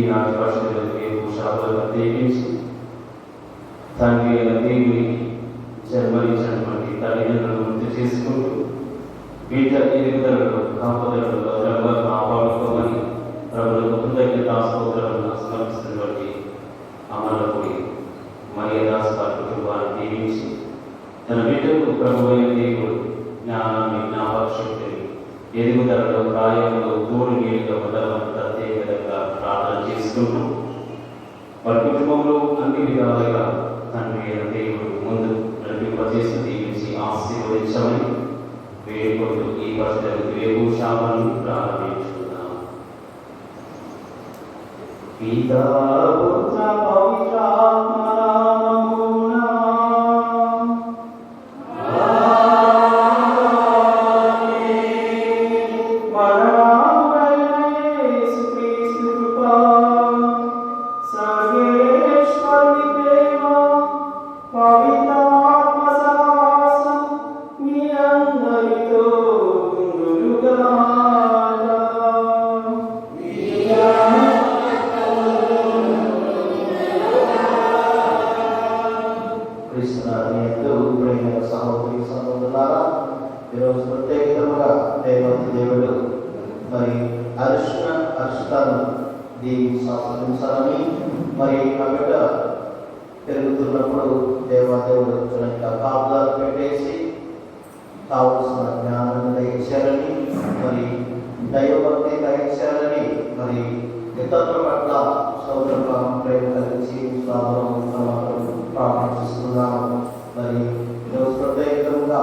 ఈనాటి పరిస్థితులకి శాపలను ప్రత్యేకించి తండ్రి అయిన దేవుని జన్మనిచ్చినటువంటి తల్లిదండ్రులను గుర్తు చేసుకుంటూ వీట ఎదుగుదలలో కాపుదలలో భద్రంగా కాపాడుకోమని ప్రభుత్వ కృతజ్ఞతాస్తోత్రాలను సమర్పిస్తున్నటువంటి అమలపూడి మరియ దాస్ గారి కుటుంబాన్ని దీవించి తన బిడ్డకు ప్రభు అయిన దేవుడు జ్ఞానాన్ని జ్ఞాపకశక్తిని ఎదుగుదలలో ప్రాయంలో తోడు నీళ్ళగా ఉండమని ప్రత్యేకంగా ప్రార్థన చేసుకుంటూ వారి కుటుంబంలో అన్ని విధాలుగా తండ్రి అయిన దేవుడు ముందు నడిపింపజేసి దీవించి ఆశీర్వదించమని వేడుకుంటూ ఈ పరిస్థితులకు రేపు శాపను ప్రారంభించుకుందాం. పితా పుత్ర పవిత్రాత్మ ఈరోజు ప్రత్యేకంగా దేవుడు మరి అరిష్టాన్ని దీన్ని ఆస్వాదించాలని మరి ఆ బిడ్డ పెరుగుతున్నప్పుడు దేవాదేవుడు కాపుదాలు పెట్టేసి కావలసిన జ్ఞానాన్ని దయచేయాలని మరి దైవభక్తి దయచేయాలని మరి ఇతరుల పట్ల సోదరుల ప్రేమ కలిసి ప్రార్థిస్తున్నాము. మరి ఈరోజు ప్రత్యేకంగా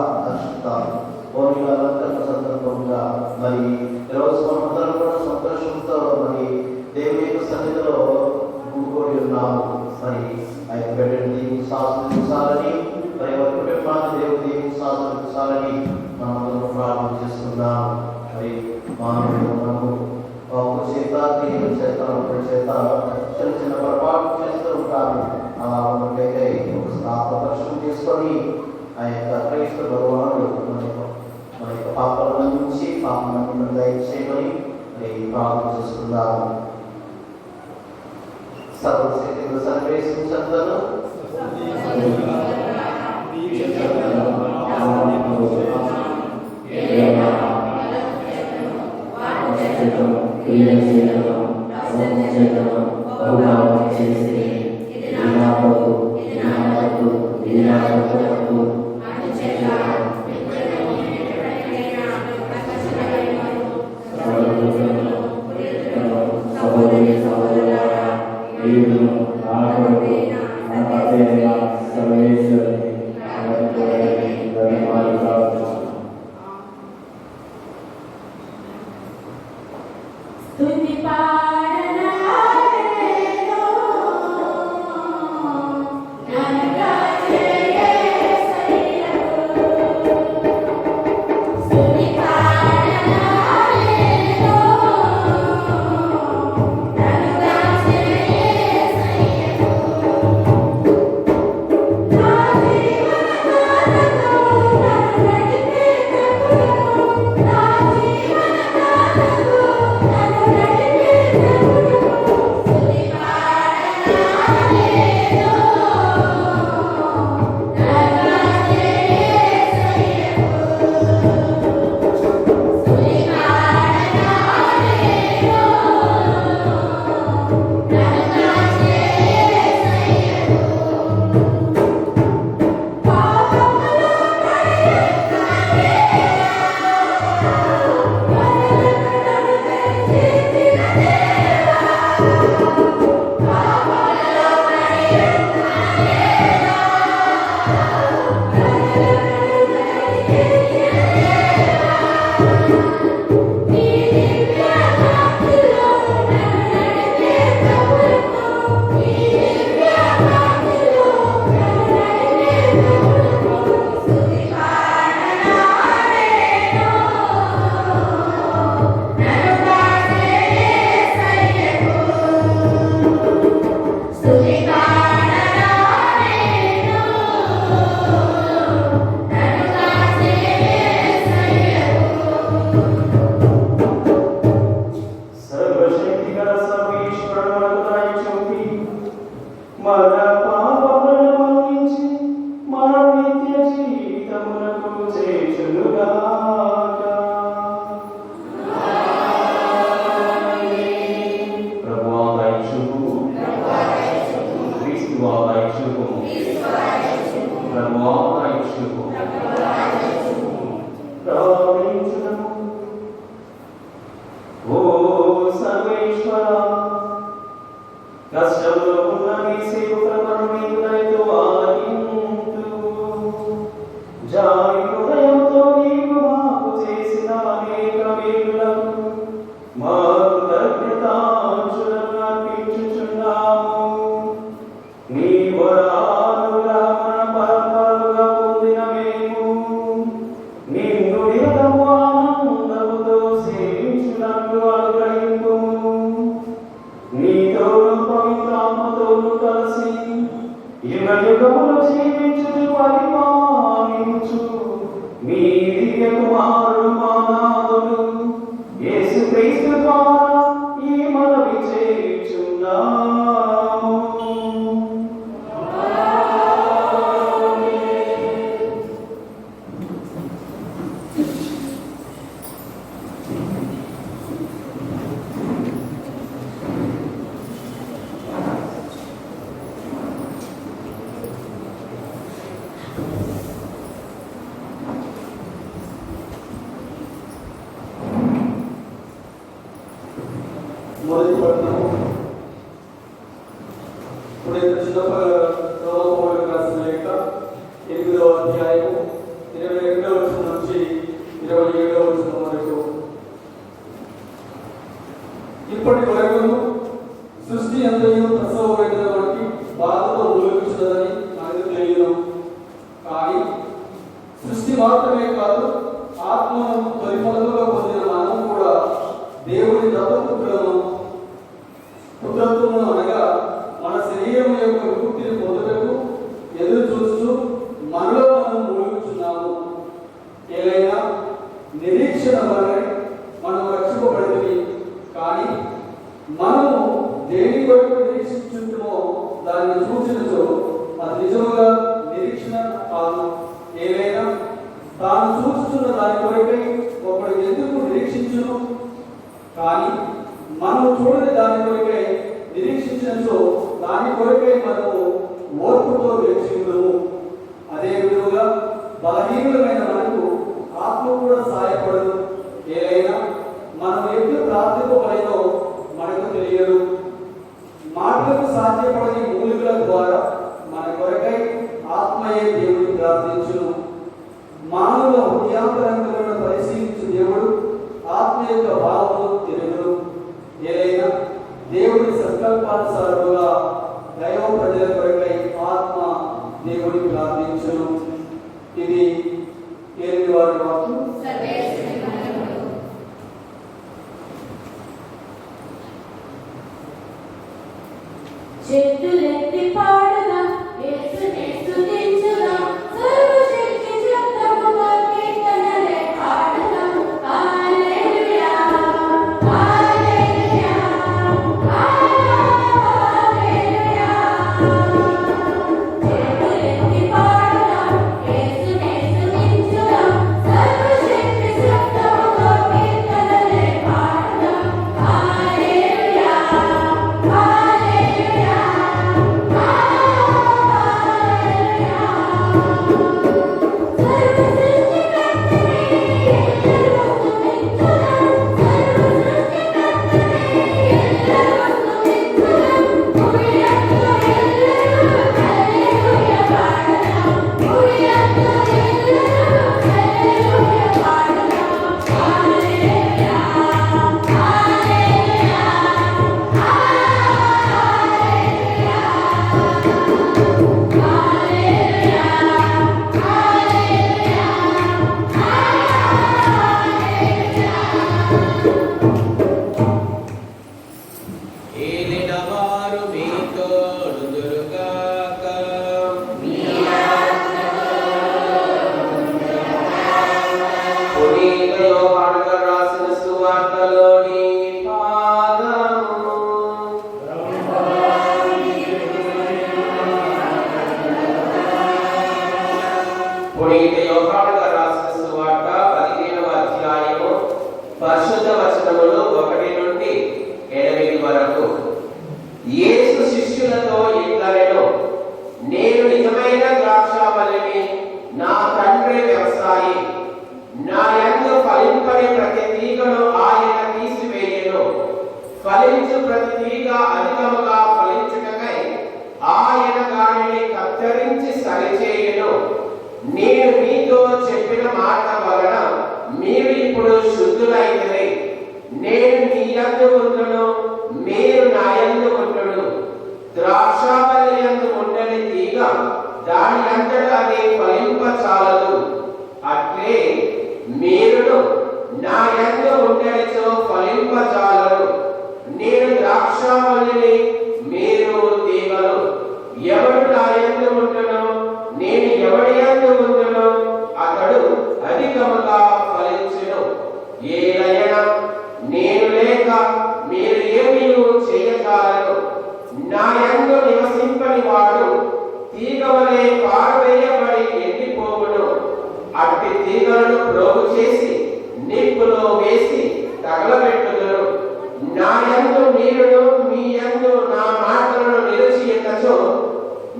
అలంకరణ సందర్భంగా మరి ఈరోజు మనమందరం కూడా సంతోషంతో మరి దేవుని యొక్క సన్నిధిలో కూడుకొని ఉన్నాము. మరి ఆ యొక్క బిడ్డని శాస్త్రించాలని మరి వారి కుటుంబాన్ని దేవుని శాస్త్రించాలని మనం ప్రార్థన చేస్తున్నాము. మరి మనము ఒక చేత చేత చిన్న చిన్న పొరపాటు చేస్తూ ఉంటాము. అలా ఉన్నట్టయితే ఒక ఆత్మపరిశీలన చేసుకొని ఆ యొక్క క్రైస్తవ భగవానుడు మన యొక్క పాపాల నుంచి పాపం దయచేయమని ప్రార్థన చేసుకుందాము. సర్వశక్తిని సన్వేషించందను Thank you. మొదటి పట్టణము రోమపౌలు రాసిన లేఖ 8వ అధ్యాయము 22వ వచనం నుంచి 27వ వచనం వరకు. ఇప్పటి వరకు సృష్టి అంతయు ప్రసవ వేదన వంటి బాధతో మూలుగుచున్నదని నాకు తెలియదు. కానీ సృష్టి మాత్రమే కాదు, ఆత్మను తొలిమలుగా పొందిన మనం కూడా దేవుని పుత్రత్వము అనగా మన శరీరం యొక్క విముక్తిని పొందుటకు ఎదురు చూస్తూ మనలో మనం మూలుగుచున్నాము. ఏదైనా నిరీక్షణ వలన మనం రక్షింపబడింది. కానీ మనము దేని కొరకు నిరీక్షించుంటామో దాన్ని చూసినచో అది నిజముగా నిరీక్షణ కాదు. ఏదైనా తాను చూస్తున్న దాని కొరకై ఒకడు ఎందుకు నిరీక్షించును? కానీ మనము చూడని దాని కొరకై నిరీక్షించినచో దాని కొరకై మనము ఓర్పుతో వేక్షించుము. అదే విధంగా బలహీనులమైన మనకు ఆత్మ కూడా సహాయపడదు. ఏదైనా మనం ఎప్పుడు ప్రార్థింపబడినో మనకు తెలియదు. మాటలకు సాధ్యపడని మూలికల ద్వారా మన కొరకై ఆత్మయే దేవుడిని ప్రార్థించును. మానవుల హృదయాంతరంగములను పరిశీలించు దేవుడు ఆత్మ యొక్క భావమును తెలుగును. ఏదైనా దేవుడి సంకల్పానుసారముగా దైవ ప్రజల కొరకై ఆత్మ దేవుడిని ప్రార్థించును. ఇది ఏది వారి వాక్యం. చెట్టులెత్తి పాడుదాం, యేసునే స్తుతించుదాం, సర్వశక్తి శబ్దముతో కీర్తనలే పాడుదాం. హల్లెలూయా, హల్లెలూయా, హల్లెలూయా. చెట్టులెత్తి పాడుదాం, యేసునే స్తుతించుదాం, సర్వశక్తి శబ్దముతో కీర్తనలే పాడుదాం. హల్లెలూయా, హల్లెలూయా. పరిశుద్ధ వచనములు 1 నుండి 8 వరకు. యేసు శిష్యులతో ఇట్లనెను, నేను నిజమైన ద్రాక్షావల్లిని, నా తండ్రి వ్యవసాయి. నా యందు ఫలింపని ప్రతి తీగను ఆయన తీసివేయెను. ఫలించు ప్రతి తీగ అధికముగా ఫలించుటకై ఆయన దానిని కత్తిరించి సరిచేయెను. నేను మీతో చెప్పిన మాట వలన మీరు ఇప్పుడు శుద్ధులైతిరి. నేను మీ యందు ఉండును, మీరు నా యందు ఉండును. ద్రాక్షావల్లి యందు ఉండని తీగ దాని అంతటా అది ఫలింపచాలదు. అట్లే మీరును నా యందు ఉండనిచో ఫలింపచాలరు. నేను ద్రాక్షావల్లిని, మీరు తీగలు. ఎవడు నా యందు ఉండునో, నేను ఎవడి యందు ఉండునో అతడు అధికముగా ఫలించును. ఏలయన నేను లేక మీరు ఏమీ చేయజాలరు. నా యందు నివసింపని వాడు తీగవలే పారవేయబడి ఎండిపోవును. అట్టి తీగలను ప్రోగు చేసి నిప్పులో వేసి తగలబెట్టుదురు. నా యందు మీరును, మీ యందు నా మాటలను నిలిచియున్నచో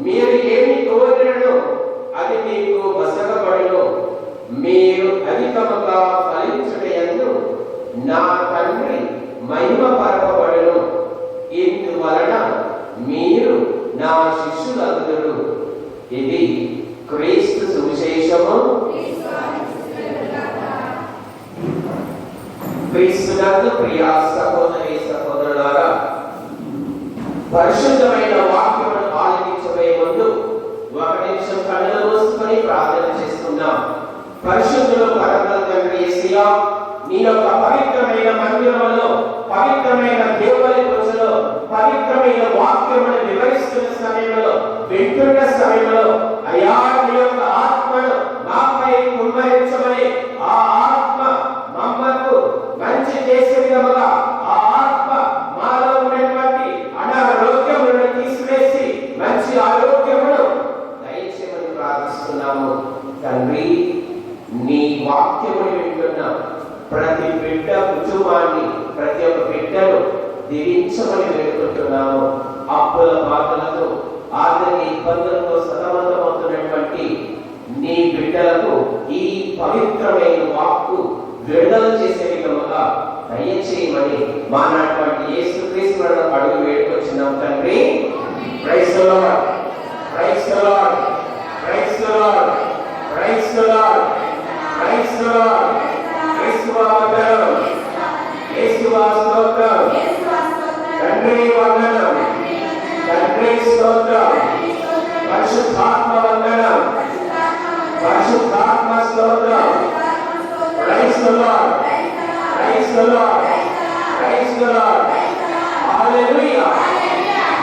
మీరు ఏమి కోరినో అది మీకు వసగబడును. మీరు అధికముగా ఫలించుటయందు నా తండ్రి మహిమ పరపబడును. క్రీస్తునందు ప్రియ సహోదరి సహోదరులారా, పరిశుద్ధమైన వాక్యమును ఆలకించబోయే ముందు ఒక నిమిషం కళ్ళు మూసుకొని ప్రార్థన చేసుకుందాం. పరిశుద్ధులు పరమ తండ్రి యేసయ్యా, నీ యొక్క పవిత్రమైన మందిరములో, పవిత్రమైన దేవుని పూజలో, పవిత్రమైన వాక్యమును వివరిస్తున్న సమయంలో, వింటున్న సమయంలో అయ్యా నీ యొక్క ఆత్మను మాపై కుమ్మరించమని, ఆ ఆత్మ మమ్మకు మంచి చేసే విధముగా, ఆ ఆత్మ మాలో ఉన్నటువంటి అనారోగ్యములను తీసివేసి మంచి ఆరోగ్యమును దయచేయమని ప్రార్థిస్తున్నాము. తండ్రి, నీ వాక్యముని వింటున్న ప్రతి బిడ్డ కుటుంబాన్ని, ప్రతి ఒక్క బిడ్డను దీవించమని వేడుకుంటున్నాము. అప్పుల బాధలతో, ఆర్థిక ఇబ్బందులతో సతమతమవుతున్నటువంటి నీ బిడ్డలకు ఈ పవిత్రమైన వాక్కు విడుదల చేసే విధముగా దయచేయమని మానటువంటి యేసుక్రీస్తు అడుగు వేడుకొచ్చినాం తండ్రి. Praise the Lord, praise the Lord, praise the Lord, praise the Lord, praise the Lord. యేసువా వందనం, యేసువా స్తోత్రం, తండ్రి వందనం, తండ్రి స్తోత్రం, పరిశుద్ధాత్మ వందనం, పరిశుద్ధాత్మ స్తోత్రం. Praise the Lord, praise the Lord, praise the Lord. Hallelujah,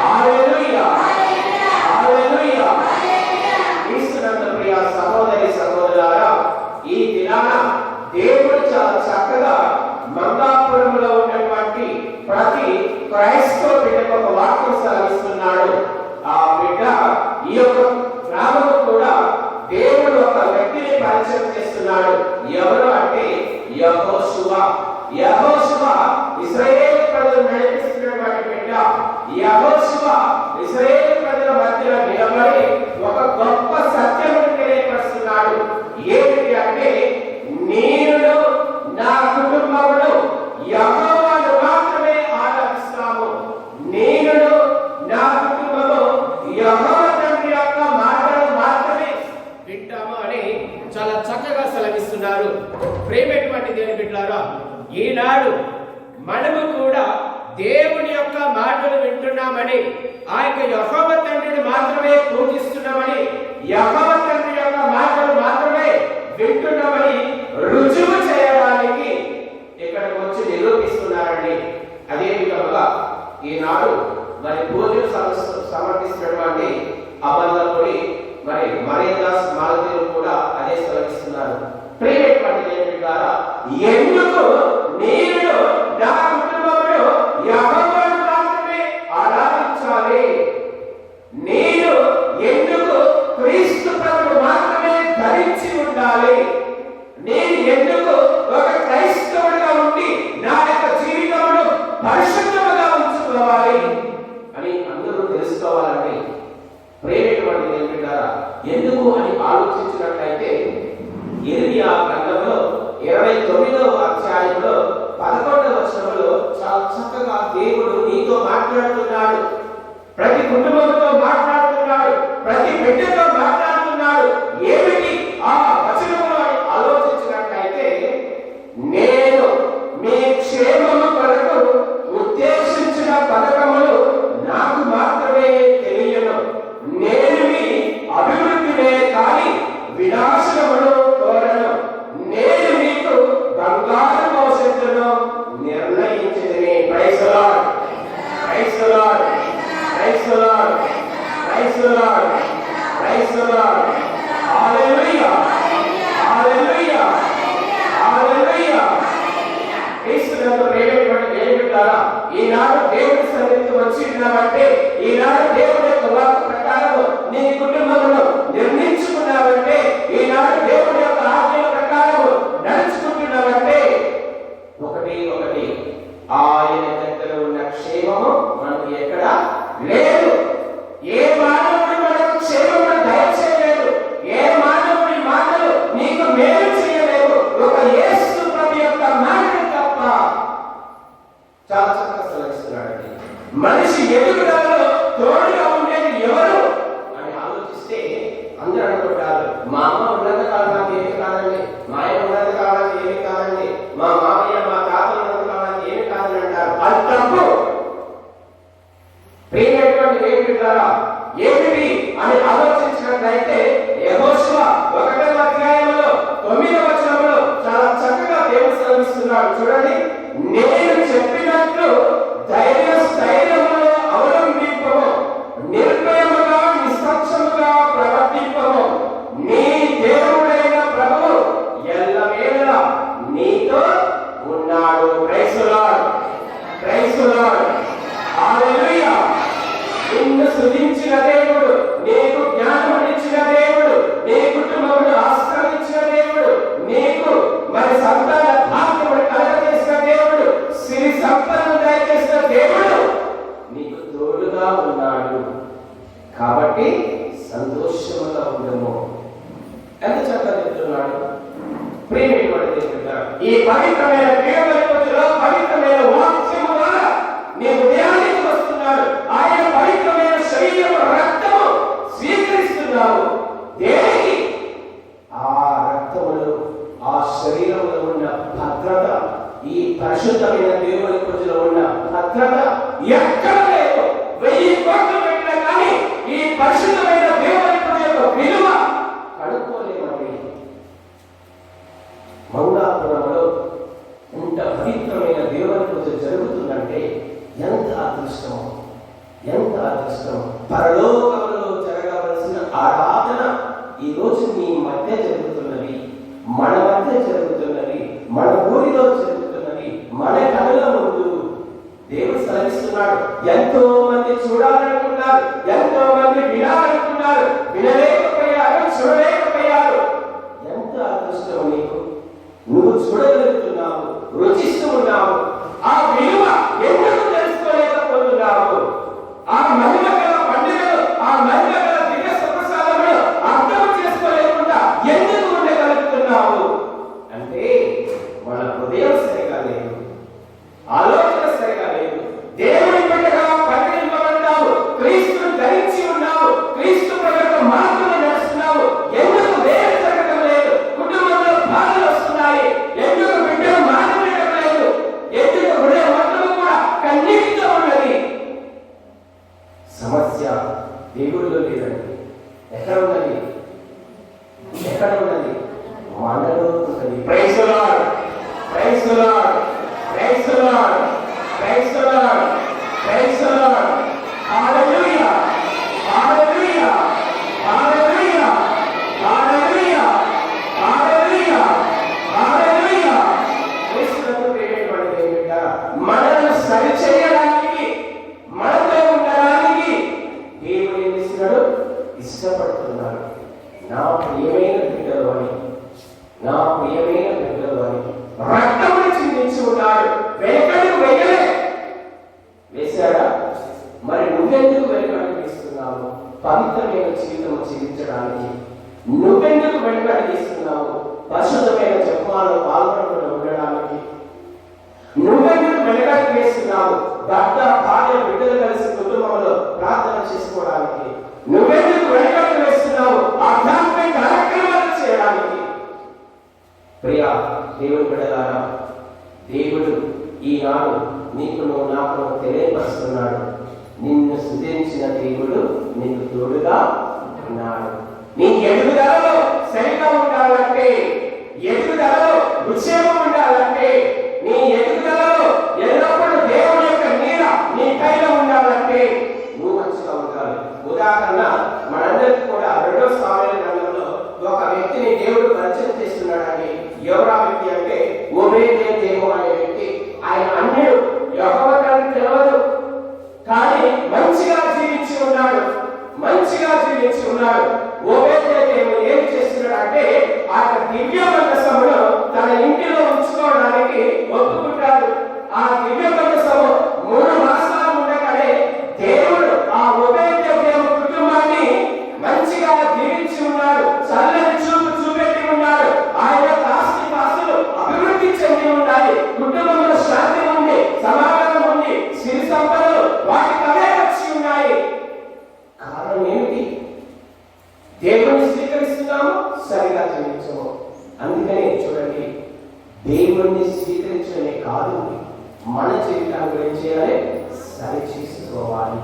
hallelujah, hallelujah. క్రీస్తునందు ప్రియ సహోదరి సహోదరులారా, ఈ దినాన దేవుడు చాలా చక్కగా మంగాపురంలో ఉన్నటువంటి ప్రతి క్రైస్తవ బిడ్డకు ఒక వాక్యం సెలవిస్తున్నాడు. ఆ బిడ్డ ఈ యొక్క గ్రామం కూడా దేవుడు ఒక వ్యక్తిని పరిచయం చేస్తున్నాడు. ఎవరు అంటే యెహోషువ. యెహోషువ ఇశ్రాయేలు ప్రజలు నడిపిస్తున్నటువంటి బిడ్డ. యెహోషువ ఇశ్రాయేలు ప్రజల మధ్యలో నిలబడి ఒక గొప్ప సత్యమును తెలియపరుస్తున్నాడు. ఏమిటి అంటే, నేను నా కుటుంబమును యెహోవాను మాత్రమే ఆరాధిస్తాము. నేను నా కుటుంబము యెహోవా తండ్రి యొక్క మాటలు మాత్రమే వింటాము అని చాలా చక్కగా సెలవిస్తున్నారు. ప్రేమటువంటి దేవుని బిడ్డలారా, ఈనాడు మనము కూడా దేవుని యొక్క మాటలు వింటున్నామని, ఆ యొక్క యెహోవా తండ్రిని మాత్రమే పూజిస్తున్నామని, యెహోవా తండ్రి యొక్క మాటలు మాత్రమే వింటున్నామని రుజువు చేయడానికి ఇక్కడికి వచ్చి నిరూపిస్తున్నారండి. అదే విధంగా ఈనాడు మరి పూజలు సమర్పిస్తున్నటువంటి అబద్ధపుడి మరి మరేదాస్ మాలతీయులు కూడా అదే సెలవిస్తున్నారు. ప్రియమైనటువంటి దేవుని ద్వారా, ఎందుకు నేను నా కుటుంబంలో యెహోవాను మాత్రమే ఆరాధించాలి? నేను ఎందుకు క్రీస్తు ప్రభువును మాత్రమే ధరించి ఉండాలి? నేను ఎందుకు ఒక క్రైస్తవుడిగా ఉండి నా యొక్క జీవితంలో పరిశుద్ధంగా ఉంచుకోవాలి అని అందరూ తెలుసుకోవాలండి. ప్రేమటువంటి దేవుని ద్వారా ఎందుకు అని ఆలోచించినట్లయితే, ఇర్మియా గ్రంథంలో 29వ అధ్యాయంలో 11వ వచనంలో చాలా చక్కగా దేవుడు నీతో మాట్లాడుతున్నాడు. ప్రతి కుటుంబంతో మాట్లాడుతున్నాడు, ప్రతి బిడ్డతో మాట్లాడుతున్నాడు. ఏమిటి ఆ వచనంలో అని ఆలోచించినట్లయితే, నేను మీ క్షేమము కొరకు ఉద్దేశించిన పథకములు నాకు మాత్రమే తెలియను. నేను మీ అభివృద్ధినే కానీ వినాశనమును కోరను. నేను మీకు బంగారు భవిష్యత్తును నిర్ణయించితిని. Praise the Lord, praise the Lord, praise the Lord, praise the Lord, praise the Lord. Hallelujah, hallelujah, hallelujah. క్రీస్తునందు ప్రియమైనటువంటి దేవుని బిడ్డలారా, ఈనాడు దేవుని సన్నిధికి వచ్చి ఉన్నామంటే, ఈనాడు దేవుని యొక్క వాక్కు ప్రకారం నీ కుటుంబంలో నిర్మించుకున్నావంటే, ఈనాడు దేవుని యొక్క ఆజ్ఞల ప్రకారం నడుచుకుంటున్నావంటే, ఒకటి ఆయన దగ్గర ఉన్న క్షేమము మనకు ఎక్కడ లేదు. ఏ మానవుడు మనకు క్షేమము దయచేయలేదు. ఏ మానవుడి మాటలు నీకు మేలు చేయలేవు, ఒక యేసు ప్రభు యొక్క మాటలు తప్ప. చాలా చక్కగా సెలవిస్తున్నాడండి. మనిషి ఎదుగుదలలో తోడుగా ఉండేది ఎవరు అని ఆలోచిస్తే అందరూ అనుకుంటారు, మా అమ్మ ఉన్నంత కాలం నాకు ఏమి కాదండి, మా ఆయన ఉన్నంత కాలం ఏమి కాదండి, మా మామయ్య మా తాతలు తెలియపరుస్తున్నాడు. చూడండి, నేను చెప్పినట్లు స్థైర్యములో అవలంబింపము, నిర్భయముగా నిష్పక్షముగా ప్రవర్తింపము. నీ దేవుడైన ప్రభువు ఎల్లవేళలా నీతో ఉన్నాడు. Praise the Lord, praise the Lord, hallelujah. నిన్ను స్తుతించిన దేవుడు, నీకు జ్ఞానమునిచ్చిన దేవుడు, నీ కుటుంబమును ఆశీర్వదించిన దేవుడు, నీకు మరి సంతాన భాగ్యమును కలగజేసిన దేవుడు, సిరి సంపదను దయచేసిన దేవుడు నీకు తోడుగా ఉన్నాడు. కాబట్టి సంతోషముగా ఉండము. ఎంత చక్కగా చెప్తున్నాడు. ప్రియమైనటువంటి దేవుడా, ఈ పవిత్రమైన దేవునిలో పవిత్రమైన వాక్యము ద్వారా నీ హృదయానికి వస్తున్నాడు. ఆయన పవిత్రమైన శరీరము రక్తము స్వీకరిస్తున్నావు. దేనికి? ఆ రక్తములో ఆ శరీరంలో ఉన్న భద్రత, ఈ పరిశుద్ధమైన దేవుని ప్రజలో ఉన్న భద్రత ఎక్కడ లేదు. 1000 కోట్లు పెట్టినా కానీ ఈ పరిశుద్ధమైన దేవుని ప్రజల యొక్క విలువ కనుక్కోలేమండి. మంగాపురంలో ఇంత పవిత్రమైన దేవుని పూజ జరుగుతుందంటే ఎంత అదృష్టం, ఎంత అదృష్టం. పరలోకంలో జరగవలసిన ఆరాధన ఈ రోజు మీ మధ్య జరుగుతున్నది, మన మధ్య జరుగుతున్నది, మన ఊరిలో జరుగుతున్నది, మన కళ్ళ ముందు. దేవుడు సెలవిస్తున్నాడు. ఎంతో మంది చూడాలనుకున్నారు, ఎంతో మంది వినాలనుకున్నారు, వినలేకపోయారు, చూడలేకపోయారు. ఎంత అదృష్టం నీకు. నువ్వు చూడగలుగుతున్నావు, రుచిస్తూ ఉన్నావు. ఆ విలువ ఎందుకు తెలుసుకోలేకపోతున్నావు? ఆ మహిమ గల పండుగలు, ఆ మహిమ గల దివ్య సుప్రసాదములు అర్థం చేసుకోలేకుండా ఎందుకు ఉండగలుగుతున్నావు అంటే మన హృదయం సరిగా లేదు, ఆలోచన సరిగా లేదు. దేవుని బిడ్డగా పరిగణింపబడ్డావు, క్రీస్తును ధరించి ఉన్నావు, క్రీస్తు ప్రజలకు మార్గంలో నడుస్తున్నావు. ఎందుకు వేరు జరగడం లేదు? కుటుంబంలో బాధలు వస్తున్నాయి. ఎందుకు బిడ్డలు మానవేయడం లేదు? ఎందుకు హృదయ మంత్రము కూడా కన్నీటితో ఉన్నది? సమస్య దేవుడిలో లేదండి. ఎక్కడ ఉన్నది? ఎక్కడ ఉన్నది? మనలో ఉన్నది. Praise the Lord, praise the Lord, praise the Lord, praise the Lord, praise the Lord, hallelujah, hallelujah, hallelujah, hallelujah, hallelujah, hallelujah. యేసునందు ప్రియమైనటువంటి దేవుడా, మనల్ని సరిచేయడానికి, మనతో ఉండడానికి దేవుడు ఏం చేస్తున్నాడు? ఇష్టపడుతున్నాడు. నా ప్రియమైన బిడ్డలు అని, నా ప్రియమైన బిడ్డలు అని రక్తమును చిందించి ఉన్నాడు. వెనకడుగు వెయ్యలే. వేశాడా? మరి నువ్వెందుకు వెనకడుగు తీస్తున్నావు? పవిత్రమైన జీవితం జీవించడానికి నువ్వెందుకు వెనకడుగు తీస్తున్నావు? పరిశుద్ధమైన జపమాలలో పాల్గొనకుండా ఉండడానికి నువ్వెందుకు వెనకడుగు వేస్తున్నావు? భర్త, భార్య, బిడ్డలు కలిసి కుటుంబంలో ప్రార్థన చేసుకోవడానికి నువ్వెందుకు వెనకడుగు వేస్తున్నావు? ఆధ్యాత్మిక కార్యక్రమాలు చేయడానికి. ప్రియా దేవుని బిడ్డలారా, దేవుడు ఈనాడు నీకును నాకు తెలియపరుస్తున్నాడు. నిన్ను స్తుతించిన దేవుడు నీకు తోడుగా ఉన్నాడు. నీ ఎదుగుదలలో సరిగా ఉండాలంటే, ఎదుగుదలలో విక్షేపం ఉండాలంటే, నీ ఎదుగుదలలో ఎల్లప్పుడూ దేవుని యొక్క నీడ నీ పైన ఉండాలంటే నువ్వు మంచిగా ఉండాలి. ఉదాహరణ, మనందరికీ కూడా 2వ సామెతల గ్రంథంలో ఒక వ్యక్తిని దేవుడు పరిచయం చేస్తున్నాడని. ఎవరా వ్యక్తి అంటే ఓబేదేదోము అనే వ్యక్తి. ఆయన అన్యుడు, యెహోవాకు తెలియదు, కానీ మంచిగా జీవించి ఉన్నాడు, మంచిగా జీవించి ఉన్నాడు. ఓబేదేదోము ఏం చేస్తున్నాడు అంటే ఆ దివ్య మందసమును తన ఇంటిలో ఉంచుకోవడానికి ఒప్పుకుంటాడు. ఆ దివ్య మందసము 3 మాసాలు ఉండగానే దేవుడు ఆ ఓబేదేదోము కుటుంబాన్ని మంచిగా జీవించి ఉన్నాడు, చల్లని చూపు చూపెట్టి ఉన్నాడు. ఆయన ఆస్తి పాస్తులు అభివృద్ధి చెంది ఉన్నాయి, కుటుంబంలో శాంతి ఉంది, సమాధానం ఉంది, సిరి సంపదలు వాటికి అవే వచ్చి ఉన్నాయి. కారణం ఏమిటి? దేవుని స్వీకరిస్తున్నాము, సరిగా జీవించము. అందుకనే చూడండి, దేవుణ్ణి స్వీకరించడమే కాదు, మన జీవితాన్ని ఏం చేయాలి? సరి చేసుకోవాలి.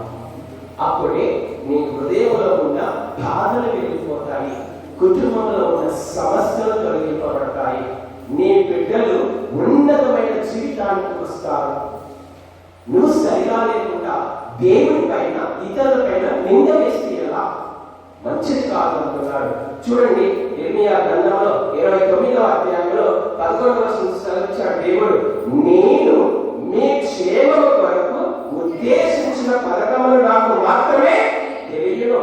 అప్పుడే నీ హృదయంలో ఉన్న బాధలు వెళ్ళిపోతాయి, కుటుంబంలో ఉన్న సమస్యలు తొలగింపబడతాయి, నీ బిడ్డలు ఉన్నతమైన జీవితానికి వస్తారు. నువ్వు సరిగా లేకుండా దేవుని పైన ఇతరుల పైన నింద వేస్తే ఎలా? మంచిది కాదు అంటున్నాడు. చూడండి, ఇర్మియా గ్రంథంలో 29వ అధ్యాయంలో 11వ వచనం సెలవిచ్చాడు దేవుడు, నేను మీ క్షేమము కొరకు ఉద్దేశించిన పథకములు నాకు మాత్రమే తెలియను.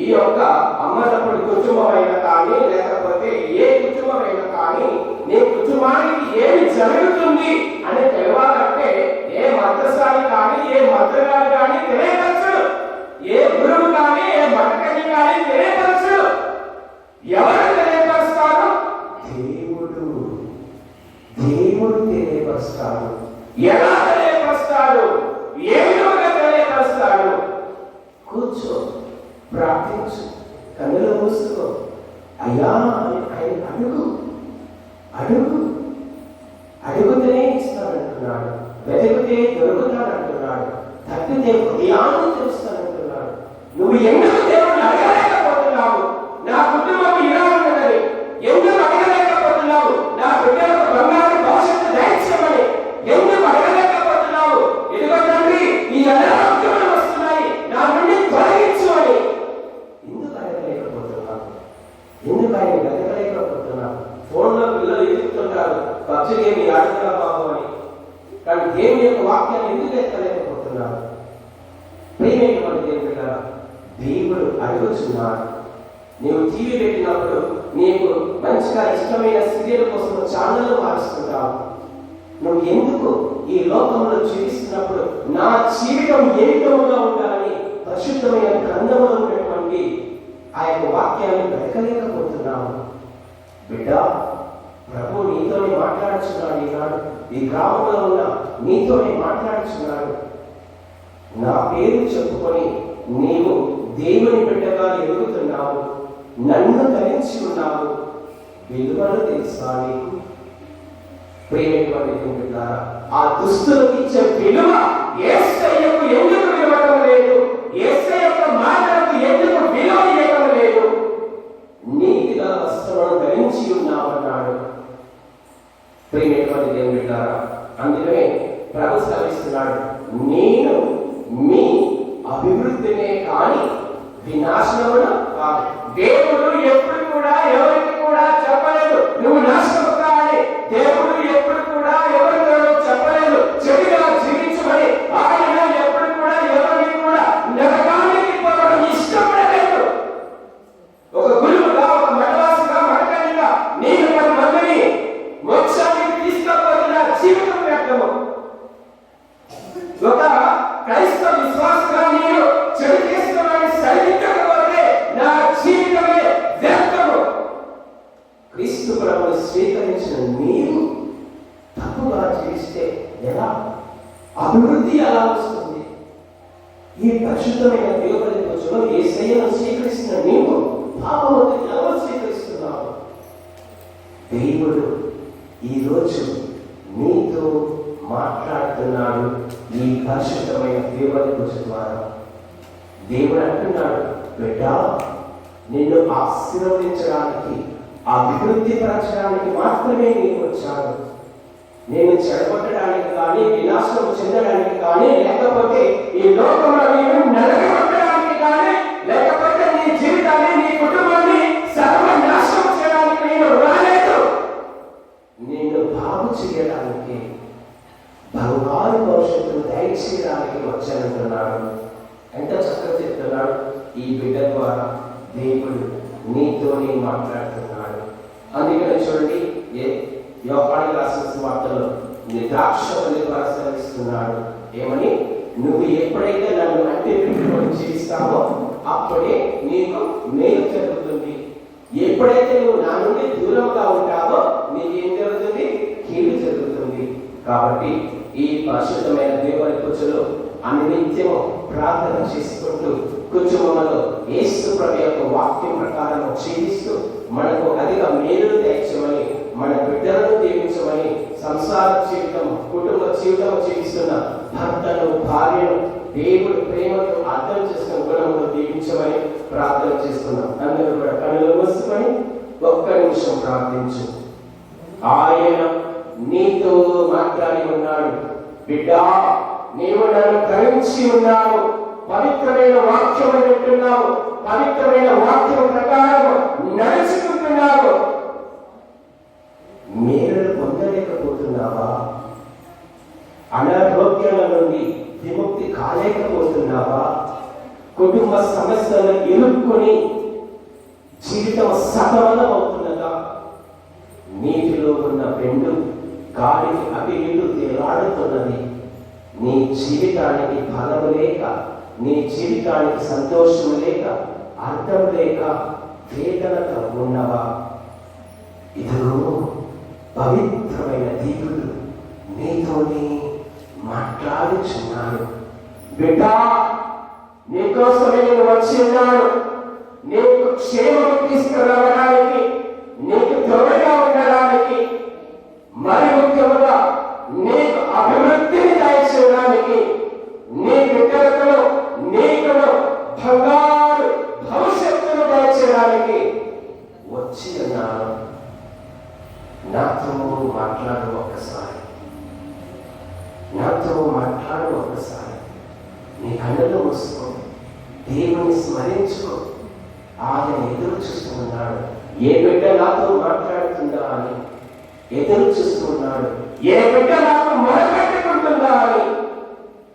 ఈ యొక్క అమ్మలప్పుడు కుటుంబమైనా కానీ, లేకపోతే ఏ కుటుంబమైనా కానీ, నీ కుటుంబానికి ఏమి జరుగుతుంది అని తెలవాలంటే ఏ మంత్రసారి కానీ, ఏ మంత్రగారు కానీ తెలియపరచు, ఏ గురువు కానీ, ఏ మటకని కానీ తెలియపరచు. ఎవరు తెలియపరుస్తారు? దేవుడు తెలియపరుస్తాడు. ఎలా తెలియపరుస్తాడు? ఏ విధంగా తెలియపరుస్తాడు? కూర్చో, ప్రార్థించు, కన్నులు మూసుకో, అయ్యా అని ఆయన అడుగుతూనే ఇస్తానంటున్నాడు. వెతికితే దొరుకుతాడంటున్నాడు. తప్పితే హృదయాన్ని తెలుస్తానంటున్నాడు. నువ్వు ఎందుకు దేవుడిని అడగలేకపోతున్నావు? నా కుటుంబం ఇలా ఉన్నదని ఎందుకు అడగలేకపోతున్నావు? నా బిడ్డలకు బంగారు భవిష్యత్తు దయచేయమని ఎందుకు అడగలేకపోతున్నావు? ఇదిగో తండ్రి, ఈ అనారోగ్యములు వస్తున్నాయి, నా నుండి తొలగించు అని ఎందుకు అడగలేకపోతున్నావు? ఎందుకు ఆయన వెతకలేకపోతున్నావు? ఫోన్లో పిల్లలు ఎదుగుతుంటారు, పబ్జి గేమ్ ఆడుతున్నా బాబు అని. కానీ దేవుని యొక్క వాక్యాన్ని ఎందుకు ఎత్తలేకపోతున్నావు? ప్రియమైనటువంటి దేవుడు అడుగుతున్నాడు. నీవు టీవీ పెట్టినప్పుడు నీకు మంచిగా ఇష్టమైన సీరియల్ కోసం ఛానల్ మారుస్తుంటావు. నువ్వు ఎందుకు ఈ లోకంలో జీవిస్తున్నప్పుడు నా జీవితం ఏ విధంగా ఉండాలని పరిశుద్ధమైన గ్రంథంలో ఉన్నటువంటి ఆ యొక్క వాక్యాన్ని వెతకలేకపోతున్నావు. బిడ్డ, ప్రభు నీతోనే మాట్లాడుచున్నాడు. ఈనాడు ఈ గ్రామంలో ఉన్న నీతోనే మాట్లాడుచున్నాడు. నా పేరు చెప్పుకొని నీవు దేవుని బిడ్డగా ఎదుగుతున్నావు, నన్ను ధరించి ఉన్నావు, విలువలు తెలుసా నీకు? ప్రియమైనటువంటి బిడ్డలారా, ఆ దుస్తులకు ఇచ్చే విలువ యేసయ్యకు ఎందుకు ఇవ్వడం లేదు? యేసయ్య యొక్క మాటలకు ఎందుకు విలువ ఇవ్వడం లేదు? నీతిగా వస్త్రాలను ధరించి ఉన్నామన్నాడు. ప్రియమైనటువంటి దేవుని బిడ్డలారా, అందుకనే ప్రభు సెలవిస్తున్నాడు, నేను మీ అభివృద్ధినే కానీ వినాశనమును కాదు. దేవుడు ఎప్పుడు కూడా ఎవరికి కూడా చెప్పలేదు నువ్వు నాశనము కావాలి. దేవుడు ఎప్పుడు కూడా ఎవరితో చెప్పలేదు చెడుగా జీవించమని. ఆయన ఎప్పుడు కూడా ఎవరికి కూడా నరకానికి పోవడం ఇష్టపడలేదు. ఒక గురువుగా, ఒక మఠవాసిగా, మఠకనిగా నేను 10 మందిని మోక్షానికి తీసుకుపోతున్న జీవితం వ్యర్థము. ఒక క్రైస్తవ విశ్వాసంగా నేను చెడు చేస్తున్నాను సరిదిద్దకపోతే నా జీవితమే వ్యర్థము. క్రీస్తు ప్రభువును స్వీకరించిన నీవు తప్పుగా జీవిస్తే ఎలా? అభివృద్ధి ఎలా వస్తుంది? ఈ పరిశుద్ధమైన దేవుని రోజులో యేసయ్యను స్వీకరిస్తున్న నీవు పాపమును ఎలా స్వీకరిస్తున్నావు? దేవుడు ఈరోజు నీతో మాట్లాడుతున్నాడు ఈ పరిశుద్ధమైన దేవుని రోజు ద్వారా. దేవుడు అంటున్నాడు, బిడ్డ, నిన్ను ఆశీర్వదించడానికి, అభివృద్ధి పరచడానికి మాత్రమే నేను వచ్చాను. నేను చెడగొట్టడానికి కానీ, వినాశనం చెందడానికి కానీ, లేకపోతే ఈ లోకంలో నేను నరకగొట్టడానికి కానీ, లేకపోతే నీ జీవితాన్ని, నీ కుటుంబాన్ని సర్వనాశనం చేయడానికి నేను రాలేదు. నిన్ను బాగు చేయడానికి, బంగారు భవిష్యత్తును దయచేయడానికి వచ్చానంటున్నాడు. ఎంత చక్కగా చెప్తున్నాడు. ఈ బిడ్డ ద్వారా దేవుడు నీతోనే మాట్లాడుతున్నాడు. అందుకని చూడండి, యోహాను రాసిన సువార్తలో ద్రాక్షవల్లి ద్వారా సెలవిస్తున్నాడు. ఏమని? నువ్వు ఎప్పుడైతే నన్ను అంటే పెట్టుకొని జీవిస్తావో అప్పుడే నీకు మేలు జరుగుతుంది. ఎప్పుడైతే నువ్వు నా నుండి దూరంగా ఉంటావో నీకేం జరుగుతుంది? కీడు జరుగుతుంది. కాబట్టి ఈ పరిశుద్ధమైన దేవుని పూజలో అనిత్యము ప్రార్థన చేసుకుంటూ కుటుంబంలో యేసు ప్రభు యొక్క వాక్యం ప్రకారం జీవిస్తూ మనకు అధిక మేలు తెచ్చమని, మన బిడ్డలను దీవించమని, సంసార జీవితం, కుటుంబ జీవితం జీవిస్తున్న భర్తను, భార్యను దేవుడు ప్రేమతో అర్థం చేసుకుని గుణంతో దీవించమని ప్రార్థన చేస్తున్నాం. అందరూ కూడా కళ్ళు మూసుకొని ఒక్క నిమిషం ప్రార్థించు. ఆయన నీతో మాట్లాడి ఉన్నాడు. బిడ్డా, నీవు నన్ను ధరించి ఉన్నావు, పవిత్రమైన వాక్యం వింటున్నావు, పవిత్రమైన వాక్యం ప్రకారం నడుచుకుంటున్నావు. మేలు పొందలేకపోతున్నావా? అనారోగ్యాల నుండి విముక్తి కాలేకపోతున్నావా? కుటుంబ సమస్యలను ఎదుర్కొని జీవితం సఫలం అవుతున్నదా? నీటిలో ఉన్న పెండు గాలికి అటు ఇటు తేలాడుతున్నది. నీ జీవితానికి ఫలం లేక, నీ జీవితానికి సంతోషం లేక, అర్థం లేక వేదనతో ఉన్నవా? ఇదిగో పవిత్రమైన దేవుడు నీతోనే మాట్లాడుచున్నాడు. బిడ్డా, నీకోసమే నేను వచ్చి ఉన్నాను. నీకు క్షేమం తీసుకురావడానికి, నీకు తోడుగా ఉండడానికి, మరి ముఖ్యముగా నీకు అభివృద్ధిని దయచేయడానికి, నీ బిడ్డలకు నీకు బంగారు భవిష్యత్తును దయచేయడానికి వచ్చి ఉన్నాను. నాతో మాట్లాడు ఒక్కసారి, నాతో మాట్లాడు ఒక్కసారి. నీ కళ్ళలో మూసుకో, దేవుని స్మరించుకో. ఆయన ఎదురు చూస్తూ ఉన్నాడు. ఏ బిడ్డ నాతో మాట్లాడుతుందా అని ఎదురు చూస్తూ ఉన్నాడు. ఏ బిడ్డ నాకు మొరపెట్టుకుంటుందా అని.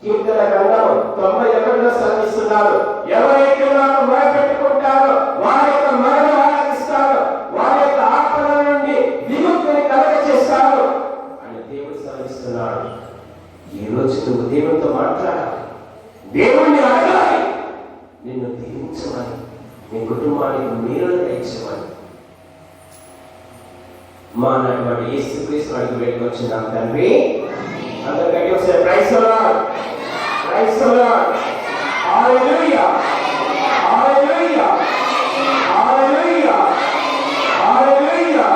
కీర్తన గ్రంథం 91లో శ్రమిస్తున్నాడు. ఎవరైతే నాకు మొరపెట్టుకుంటారో వారి యొక్క మరణం ఆలకిస్తాడు, వారి యొక్క ఆత్మల నుండి విముక్తిని కలగచేస్తాడు అని దేవుడు శ్రమిస్తున్నాడు. ఈ రోజు నువ్వు దేవునితో మాట్లాడాలి, దేవుణ్ణి అడగాలి, నిన్ను దీవించమని, నీ కుటుంబానికి మేలు దయచేయమని. మా నాటి యేసుక్రీస్తు అడిగి పెట్టుకొచ్చిన తండ్రి, అందరికీ ఒకసారి praise the Lord, praise the Lord, hallelujah, hallelujah, hallelujah, hallelujah.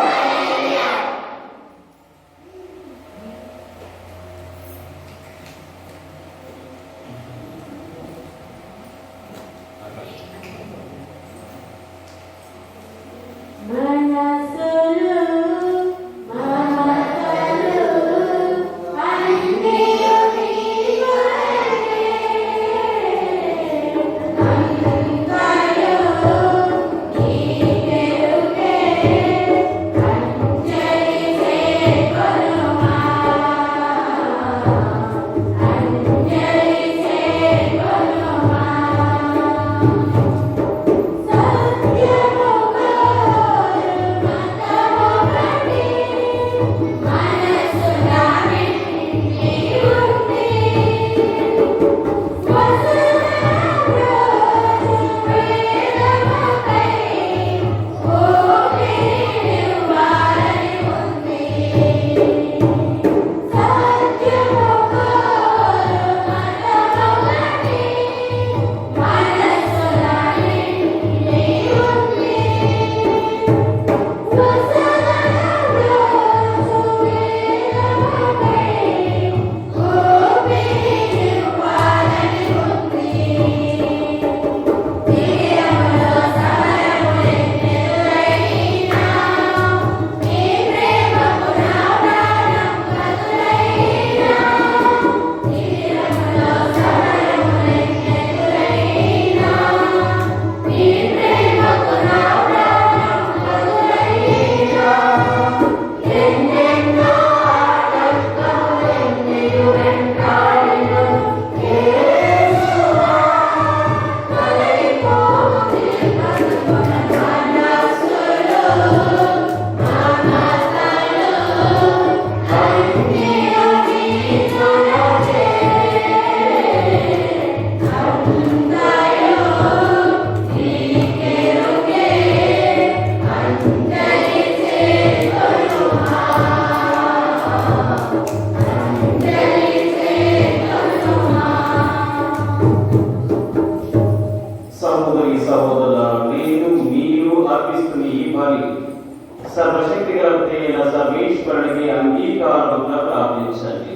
సర్వశక్తి గల సర్వేశ్వరుడికి అంగీకారంగా ప్రార్థించండి.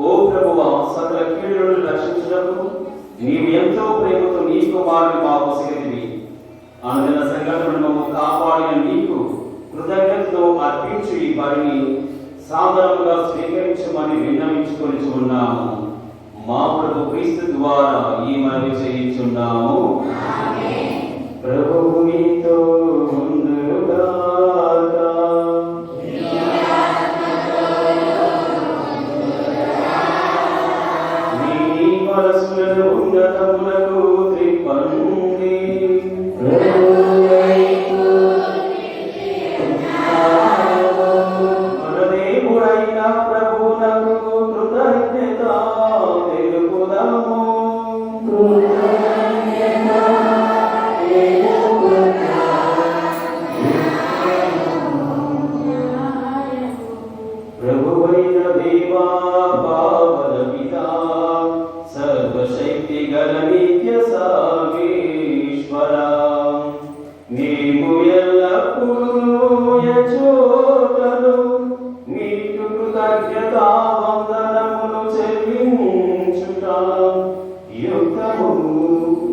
ఓ ప్రభువా, సకల కీడులను నీవు ఎంతో ప్రేమతో నీ కుమారుని మాకు సెలవివి. అనుదిన సంఘటనను మమ్ము కాపాడిన నీకు కృతజ్ఞతతో అర్పించు ఈ బలిని సాధారణంగా స్వీకరించమని విన్నవించుకొని ఉన్నాము. మా ప్రభు క్రీస్తు ద్వారా ఈ మనవి చేయించున్నాము. ప్రభువు మీతో ఉండుగాక. మీ మనసులను ఉన్నతములకు త్రిప్పండి. మన దేవుడైన ప్రభువునకు కృతజ్ఞత తెలుపుదాము. ప్రభువైన దేవా పావన పితా సర్వశక్తి గల నిత్య సర్వేశ్వరా, నీవు ఎల్లప్పుడూ యచోటను నీకు కృతజ్ఞతా వందనములు చెల్లించుట యుక్తము,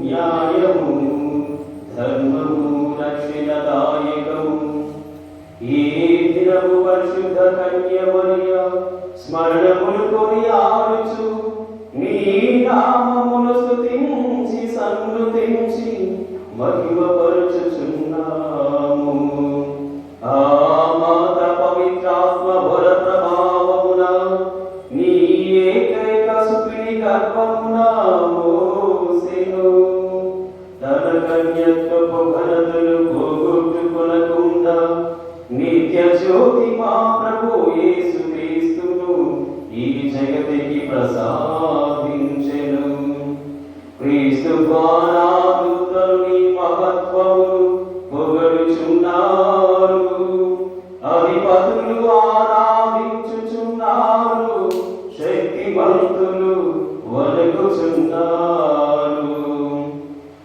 న్యాయము, ధర్మము, రక్షణదాయకము. ఈ దినము పరిశుద్ధ కన్య మరియ స్మరణములు కొని ఆడుచు నీ నామమును స్తుతించి సన్నుతించి మహిమపరచుచున్నాము. ఆ మాత పవిత్రాత్మ బల ప్రభావమున నీ ఏకైక సుపిని గర్భమున మోసెను. తన కన్యత్వపు ఘనతలు పోగొట్టుకొనకుండా నిత్య జ్యోతి మా ప్రభు యేసు క్రీస్తును ఈ జగతికి ప్రసాదించెను. క్రీస్తు ద్వారా దూతలు నీ మహత్వమును పొగడుచున్నారు, అధిపతులు ఆరాధించుచున్నారు, శక్తివంతులు వణకుచున్నారు.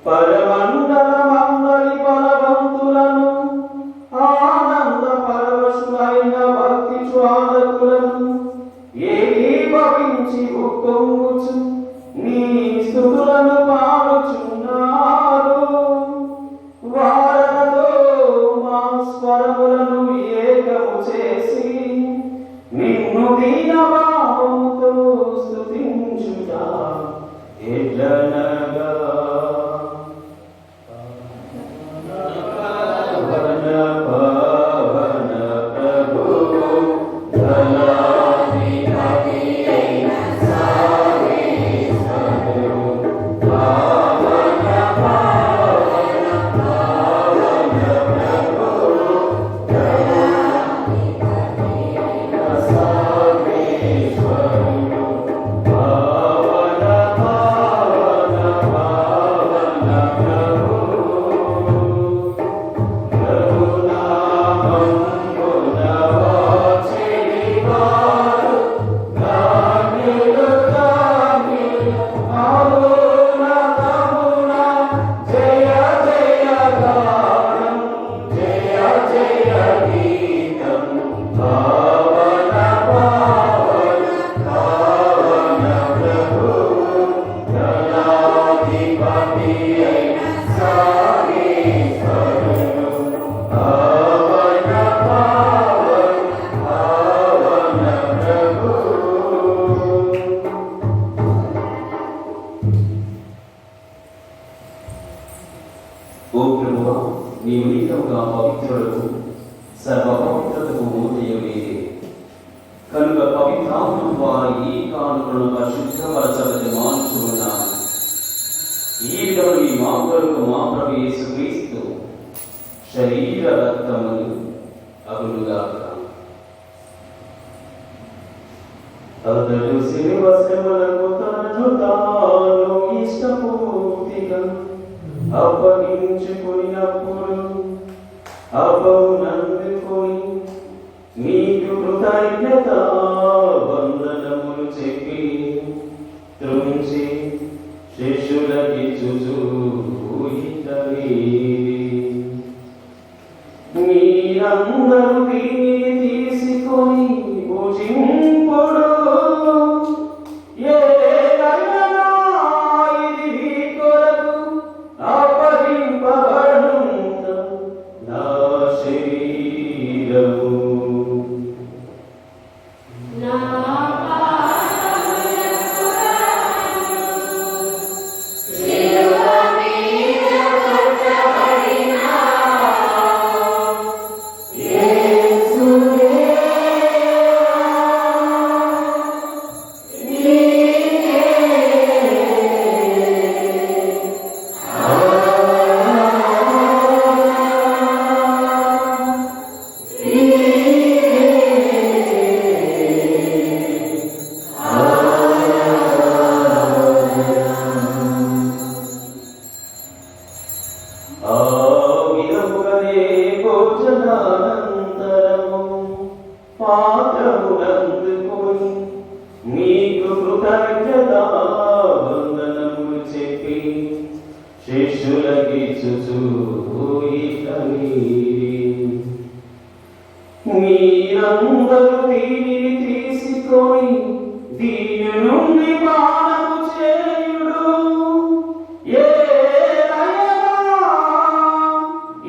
పరమండలమందలి బలవంతులను ఆనంద పరవశులైన భక్తి జ్వాలకులను ఏకీభవించి ఉప్పొంగుచు నీ స్తుతులను పాడుచున్నారు. వారలతో మా స్వరములను ఏకము చేసి నిన్ను దీనభావముతో స్తుతించుట ఎట్లనగా నీవు నిత్యముగా పవిత్రులకు సర్వపవిత్రతకు మూర్తియే. కనుక పవిత్రాత్మ ద్వారా ఈ కానుకలను పరిశుద్ధపరచబడి మానుచున్నాము. ఈ విధములు మా కొరకు మా ప్రభు యేసు క్రీస్తు శరీర రక్తములు అగులుగాక. అతడు శిలువ శ్రమలకు తనను తాను ఇష్టపూర్తిగా అప్పగించుకున్నప్పుడు అపమునందుకొని నీకు కృతజ్ఞత వందనములు చెప్పి త్రుంచి శిష్యులకిచ్చుచు మీరందరూ దీనిని తీసుకొని భుజింపుడు. ఏదైనా ఇది ఏడ్చుచు ఇక మీరందరూ దీనిని తీసుకొని దీని నుండి పానము చేయుడు.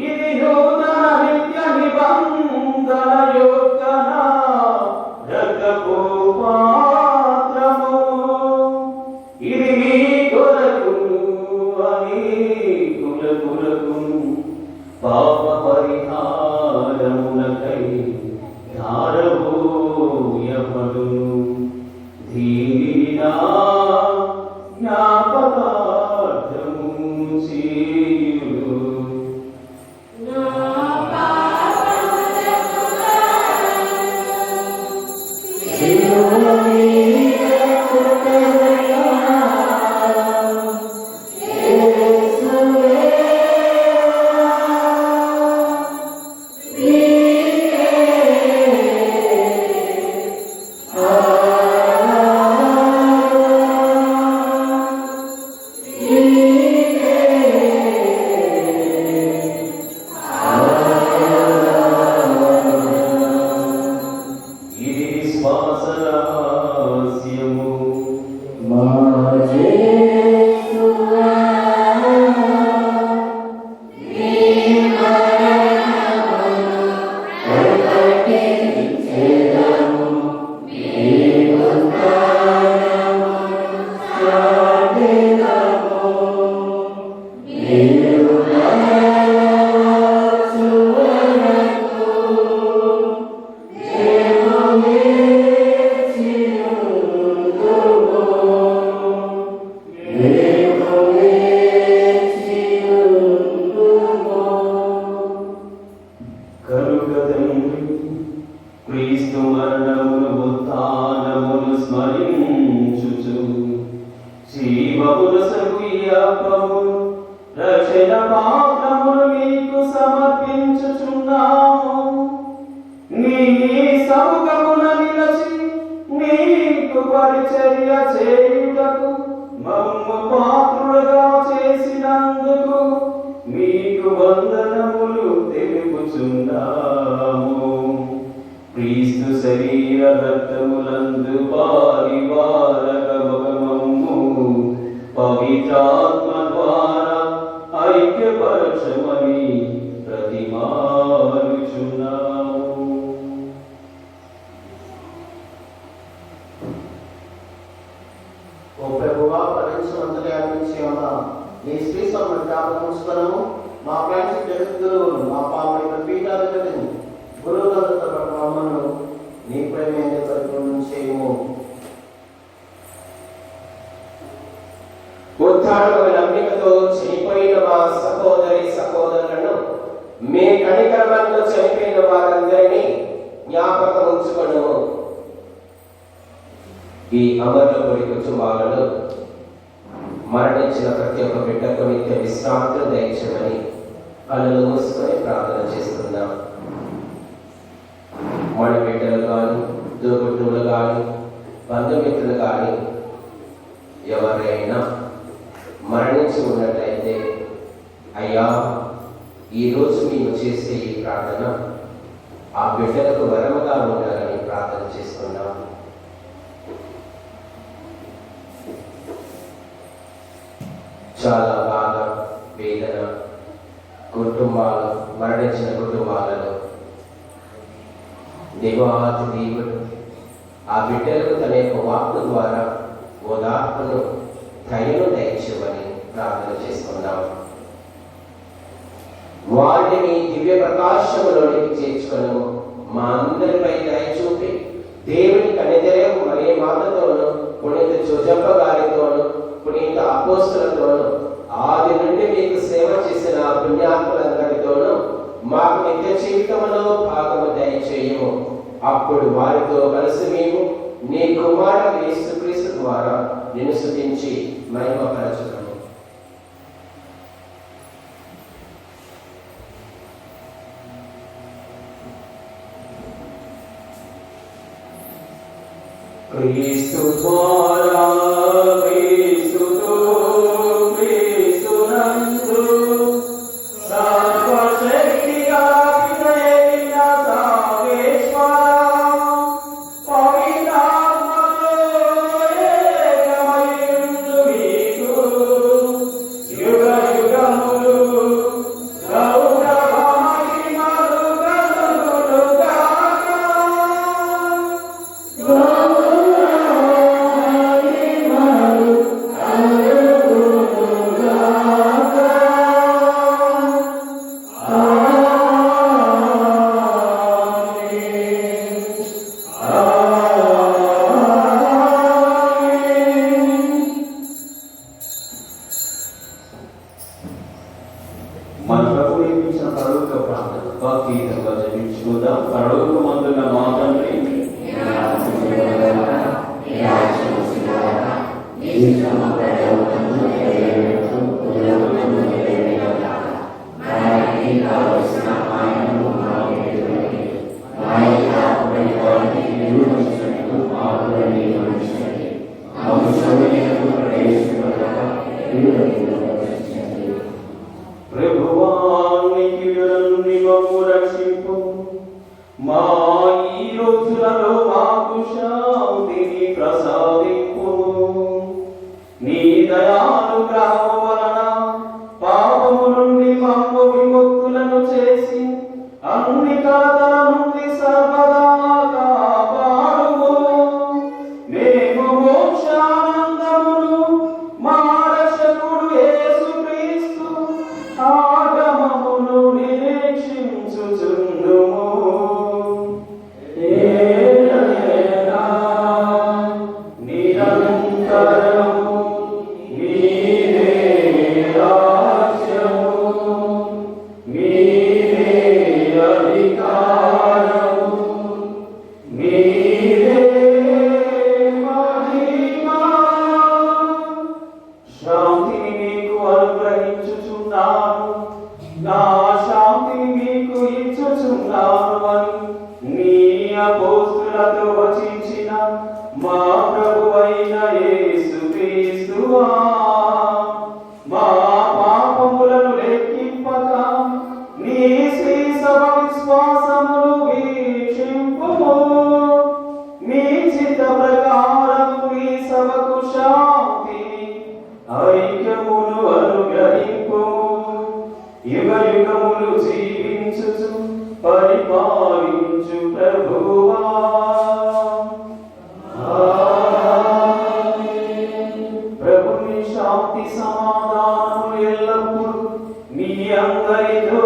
ఇది నూతన నిత్య నిబంధన యొక్క నా రక్తపు పాత్రము. ఇది మీ కొరకును అనేకులకును పాప పరిహారమునకై ధారబోయబడును. దీనిని నా జ్ఞాపకార్థము చేయుడు. ఇది విశ్వాస రహస్యము. కనుక తండ్రి, క్రీస్తు మరణమును ఉత్థానమును స్మరించుచు జీవమునసగు ఈ అప్పమును రక్షణ పాత్రమును మీకు సమర్పించుచున్నాము. నీ సముఖమున నిలచి నీకు పరిచర్య చేయుటకు మమ్ము పాత్రులుగా చేసినందుకు మీకు వందనములు తెలుపుచున్నాము. క్రీస్తు శరీర రక్తములందు పారివారకమము పవిత్రాత్మ ద్వారా ఐక్యపరచమని ప్రతిమాలుచున్నాము. ఓ ప్రభువా, పరమేశ్వరుని అందించి ఉన్న నీ శ్రీస్వామి జ్ఞాపకం ఉంచుకున్నాము. మా ఫ్రెండ్స్ జగద్గురువులు మా పాపని పీఠాలు కదండి గురువులందరితో పాటు మమ్మల్ని నీ ప్రేమ చేయము. ఉత్థానము నమ్మికతో చనిపోయిన మా సహోదరి సహోదరులను మీ కనికరమందు చనిపోయిన వారందరినీ జ్ఞాపకం ఉంచుకొనుము. ఈ అమరపురి కుటుంబాలను మరణించిన ప్రతి ఒక్క బిడ్డకు నిత్య విశ్రాంతిని దయచేయమని కళ్ళు మూసుకొని ప్రార్థన చేస్తున్నాం. మన బిడ్డలు కానీ దోబుట్టువులు కానీ బంధుమిత్రులు కానీ ఎవరైనా మరణించి ఉన్నట్లయితే అయ్యా, ఈరోజు మేము చేసే ఈ ప్రార్థన ఆ బిడ్డలకు వరముగా ఉండాలని ప్రార్థన చేస్తున్నాం. చాలా బాధ వేదన కుటుంబాలు మరణించిన కుటుంబాలలో దేవాతి దేవుడు ఆ బిడ్డలకు తన యొక్క వాక్కు ద్వారా ఓదార్పును ధైర్యం దయచేయమని ప్రార్థన చేసుకున్నాం. వాటిని దివ్య ప్రకాశములోనికి చేర్చుకును. మా అందరిపై దయ చూపి దేవుని కనిదెరవు మరే మాతతోను పునీత జోజప్ప గారితోను పునీత అపోస్తులతోను ఆది నుండి మీకు సేవ చేసిన పుణ్యాత్ములందరితోనూ మాకు నిత్య జీవితంలో భాగము దయచేయము. అప్పుడు వారితో కలిసి మేము నీ కుమారుడు యేసుక్రీస్తు ద్వారా నిన్ను స్తుతించి మహిమపరచుతాము. క్రీస్తు ద్వారా క్రీస్తుతో క్రీస్తునందు మన ప్రభు నేర్పించిన పరలోక ప్రార్థన భక్తిగా జపించుకుందాం. పరలోకమందున్న మా తండ్రి, ప్రభువానికి మమ్ము రక్షింపు. మా ఈ రోజులలో మాకు శాంతిని ప్రసాదింపు. నీ దయానుగ్రహం వలన పాపము నుండి మమ్ము విముక్తులను చేసి అన్ని కలతల నుండి సర్వదా కాపాడుము. మేము మోక్షానందమును మా రక్షకుడు యేసుక్రీస్తు ఆగమమును నిరీక్షించుచుందుము. నిరంతరము నీవే రాజ్యము, నీవే అధికారము, నీవే మహిమ. శాంతిని మీకు అనుగ్రహించుచున్నాను, నా శాంతిని మీకు ఇచ్చుచున్నాను అని నీ అపోస్తులతో వచించిన మా ప్రభువైన యేసుక్రీస్తువా, మా పాపములను లెక్కింపక నీ శ్రీ సభ విశ్వాసమును వీక్షింపుము. మీ చిత్త ప్రకారము ఈ సభకు శాంతిని ఐక్యమును అనుగ్రహింపుము. యుగ యుగములు జీవించుచు పరిపాలించు ప్రభువా. ప్రభుని శాంతి సమాధానము ఎల్లప్పుడూ మీ అందరితో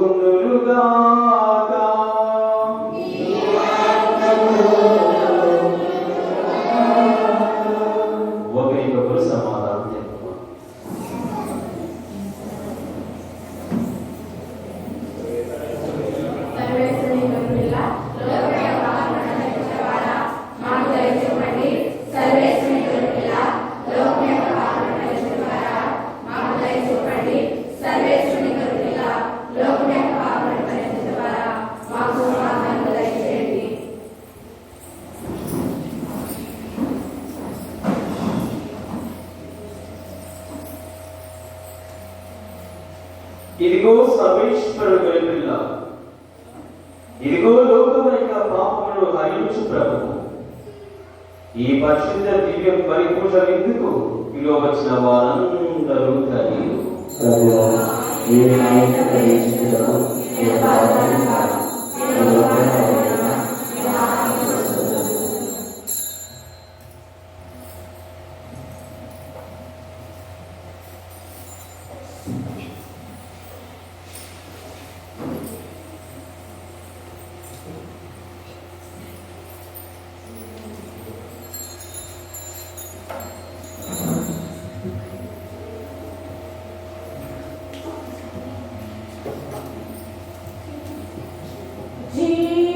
ఉండునుగాక. ఒకరికొకరు సమాధానం చెప్పుకోండి. సర్వేశ్వరుని గొర్రెపిల్ల, లోకం యొక్క పాపములను రక్షించువాడా, మాకు దయ చూపండి. సర్వేశ్వరుని గొర్రెపిల్ల, లోకం యొక్క పాపములను రక్షించువాడా, మాకు దయ చూపండి. సర్వేశ్వరుని గొర్రెపిల్ల, లోకం యొక్క పాపములను రక్షించువాడా, మాకు సమాధానం దయచేయండి. ఇదిగో సర్వేశ్వరుడు గొర్రెపిల్ల, ఇదిగో లోకము యొక్క పాపములను హరించు ప్రభువు. ఈ పరిశుద్ధ దివ్య పరిపూజ విందుకు పిలువవచ్చిన వారందరూ ధన్యులు.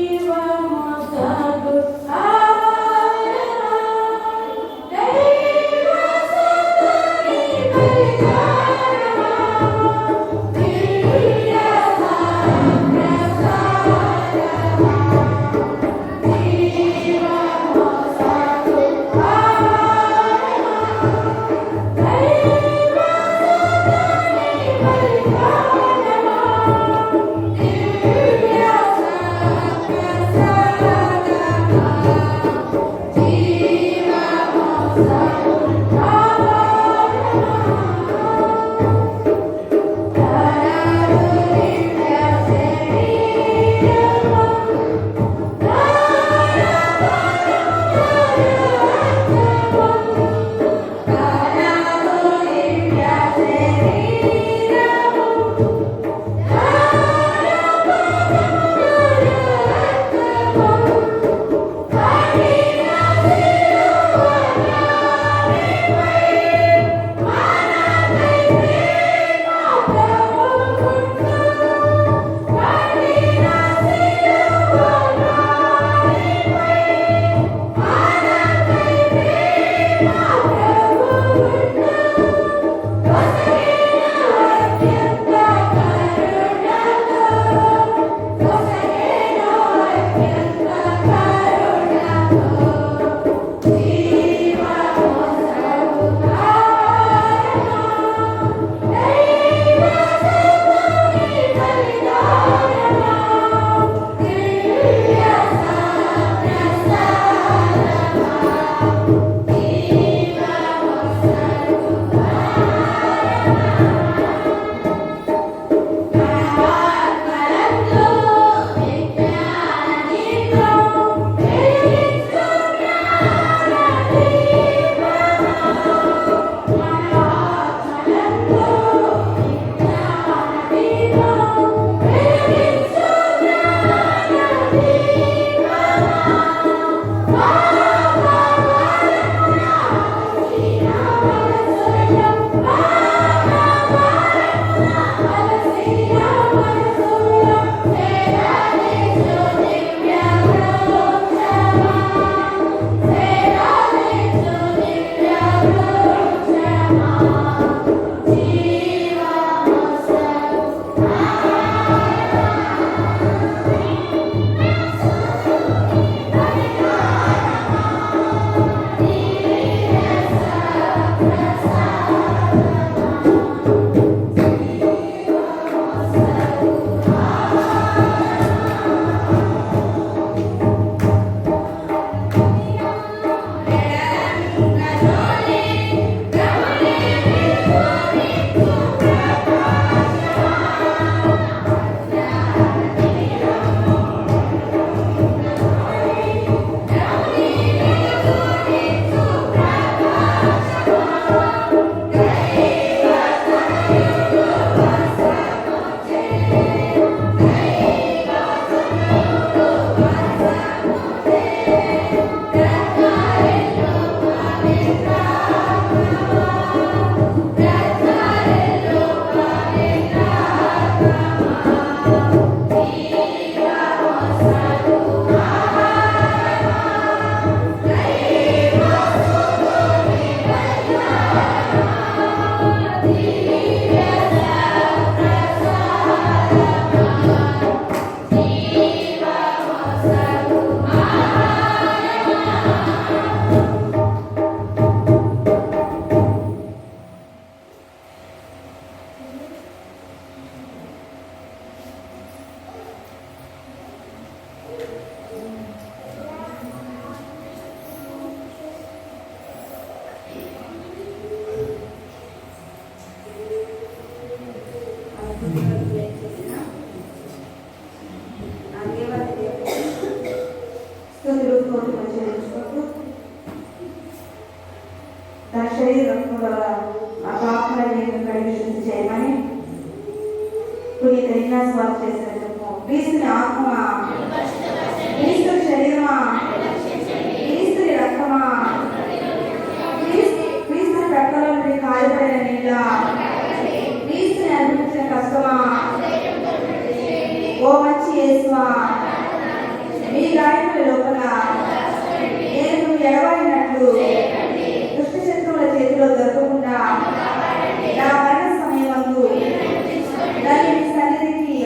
జీవముతగు ఆహారమా, దైవ సత్తుని పరిచారమా, పునీత ఇగ్నాస్ వారు చేసినట్టు క్రీస్తుని ఆత్మ, క్రీస్తు శరీరమా, క్రీస్తుని రక్తమా, క్రీస్తు ప్రక్కల నుండి కాయబడిన నీళ్ళ, క్రీస్తుని అనిపించిన కష్టమా, ఓ మంచి యేసువా, మీ గాయముల లోపల నేను ఎడబడినట్లు దుష్ట శత్రువుల చేతిలో దొరకకుండా నా మరణ సమయమందు నన్ను మీ సన్నిధికి,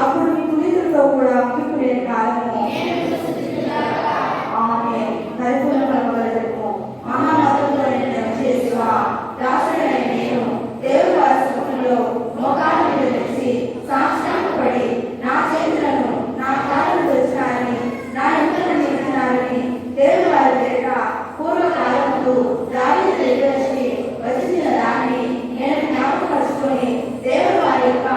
అప్పుడు మీ పునీతులతో కూడా ముగింపు లేని కాలము ఆమె పరిపూర్ణ పరమగలము. మహామతులైన చేసివా, దాసుడైన నేను దేవుని వారి సముఖంలో మోకాళ్ళ మీద తెచ్చి సాష్టాంగపడి నా చేతులను నా కాళ్ళను తెచ్చినారని, నా ఎంతలను ఇచ్చినారని దేవుని వారి పేరిట పూర్వకాలముకు దావీదు దగ్గరికి వచ్చిన దాన్ని నేను జ్ఞాపకపరుచుకొని దేవుని వారి యొక్క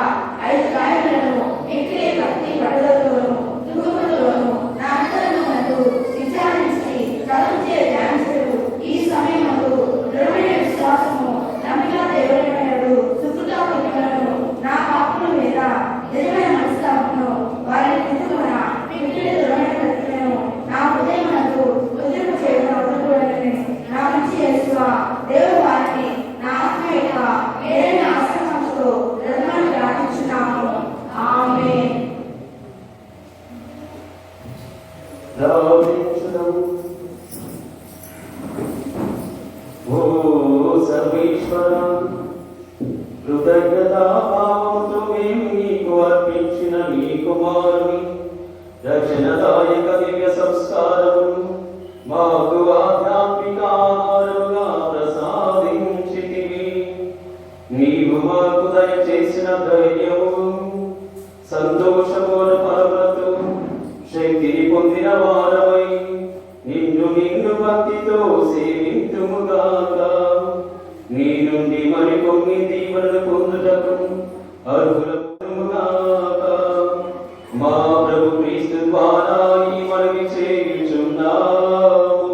5 గాయములను ఎక్కిలే భక్తి పట్టుదలతోనూ ధూపంతోనూ నా అంతరంగమందు విచారించి తలంచే ధ్యానించడు. ఈ సమయమందు దృఢమైన విశ్వాసము, నమ్మిక దేవుడైనడు సుకృతాపములను నా పాపముల మీద నిజమైన మనస్తాపమును వారిని తిరుగున మిగిలిన దృఢమైన ప్రతిజ్ఞను నా హృదయమందు ఉద్యమ చేయడం వదులుకోవడని నా మంచి యేసువా, దేవుడు వారిని నా ఆత్మ యొక్క ఏదైన ఆశ్రమంతో రథమాన్ని ప్రార్థించున్నాము. ఆమేన్. ఓ సర్వేశ్వర, కృతజ్ఞతా భావముతో మేము నీకు అర్పించిన నీ కుమారుని రక్షణదాయక దివ్య సంస్కారమును మాకు ఆధ్యాత్మిక ఆహారముగా ప్రసాదించితివి. నీవు మాకు దయచేసిన ధైర్యము, సంతోషమున పరమతో శక్తిని పొందిన వారమై నిన్ను భక్తితో సేవింతుముగాక. నీ నుండి మరికొన్ని దీవెనలు పొందుటకు అర్హులముగాక. మా ప్రభు క్రీస్తు ద్వారా ఈ మనవి చేయుచున్నాము.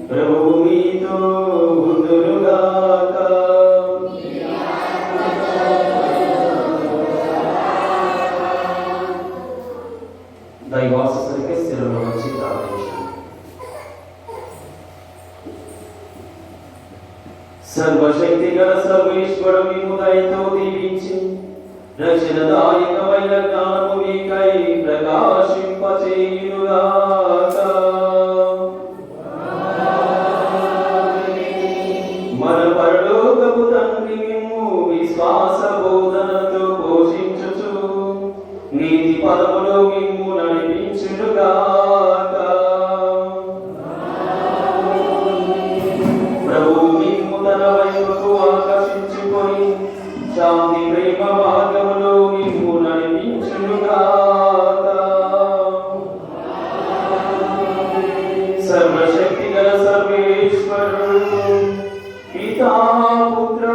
ప్రభువు మీతో ఉండునుగాక. దైవాసరికి స్థిరంలో వచ్చి ప్రార్థించండి. సర్వశక్తి గల సర్వేశ్వరుడు మిమ్ము దయతో దీవించి రక్షణదాయకమైన జ్ఞానము మీకై ప్రకాశింపచేయునుగాక. మన పరలోకపు తండ్రి మిమ్ము విశ్వాస బోధనతో పోషించుచు నీతి పదములో మిమ్ము నడిపించునుగాక. ప్రభువు మిమ్ము తన వైపుకు ఆకర్షించుకొని శాంతి ప్రేమ మార్గములో మిమ్ము నడిపించునుగాక. సర్వశక్తి గల సర్వేశ్వరుడు పితా పుత్ర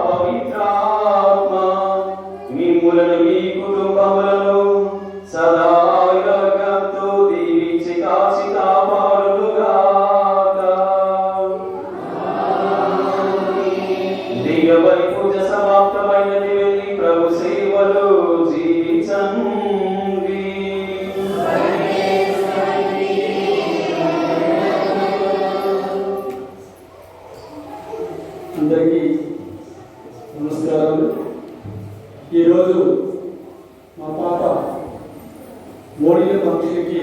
పవిత్రాత్మ మిమ్ములను మీ కుటుంబములను సదా యోగంతో దీవించి కాచి కాపాడునుగాక. దిగబడి పూజ సమాప్తమైనది, వెళ్ళి ప్రభు సేవలో జీవించండి. అందరికీ నమస్కారాలు. ఈరోజు మా పాప మోడీ ఫంక్షన్కి